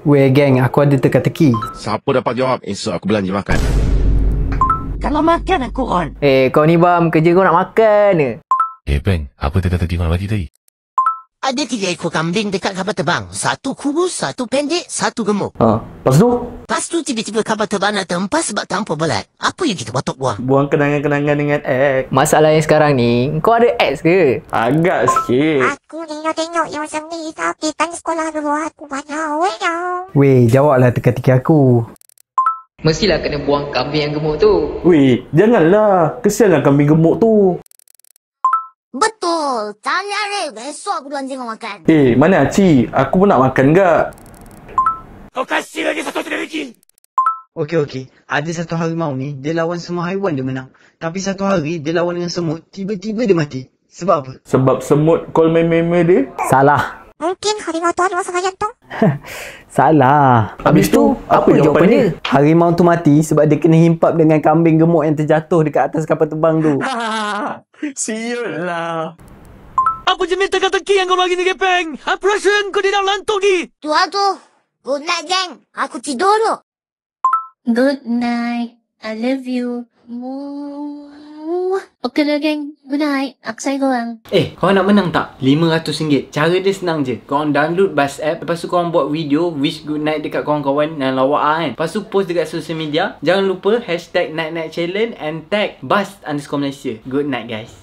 Weh geng, aku ada teka-teki. Siapa dapat jawab, esok aku belanja makan. Kalau makan aku on. Kau ni Bam, kerja kau nak makan ke? Bang, apa teka-teki kau nak bagi tadi? Ada 3 ekor kambing dekat kapal terbang. 1 kurus, 1 pendek, 1 gemuk. Lepas tu? Lepas tu tiba-tiba kapal terbang nak terhempas sebab tanpa belat. Apa yang kita patut buang? Buang kenangan-kenangan dengan X. Masalahnya sekarang ni, kau ada ex ke? Agak sikit. Aku tengok yang macam ni, tapi kan sekolah dulu aku banyak Weh, jawablah teka-teki aku. Mestilah kena buang kambing yang gemuk tu. Weh, janganlah. Kesianlah kambing gemuk tu. Betul. Tanya Arif, besok aku belanja kau makan. Mana Aci? Aku pun nak makan gak. Kau kasih lagi satu lagi. Okey. Ada satu harimau ni, dia lawan semua haiwan dia menang. Tapi satu hari, dia lawan dengan semut, tiba-tiba dia mati. Sebab apa? Sebab semut call meme dia. Salah. Mungkin harimau tu ada masalah jantung. Salah. Habis tu, apa jawapannya? Harimau tu mati sebab dia kena himpap dengan kambing gemuk yang terjatuh dekat atas kapal terbang tu. Siul lah. Apa jenis teka-teki yang kau bagi ni, Gepeng? Apa rasa kau tidak lantung ni? Tu. Good night, geng. Aku tidur dulu. Good night. I love you. Okay lah geng. Good night. Aku sayang korang. Korang nak menang tak? RM500. Cara dia senang je. Korang download Buzz app. Lepas tu korang buat video wish good night dekat kawan-kawan dan lawak kan. Lepas tu post dekat social media. Jangan lupa hashtag night-night challenge and tag Buzz_Malaysia. Good night guys.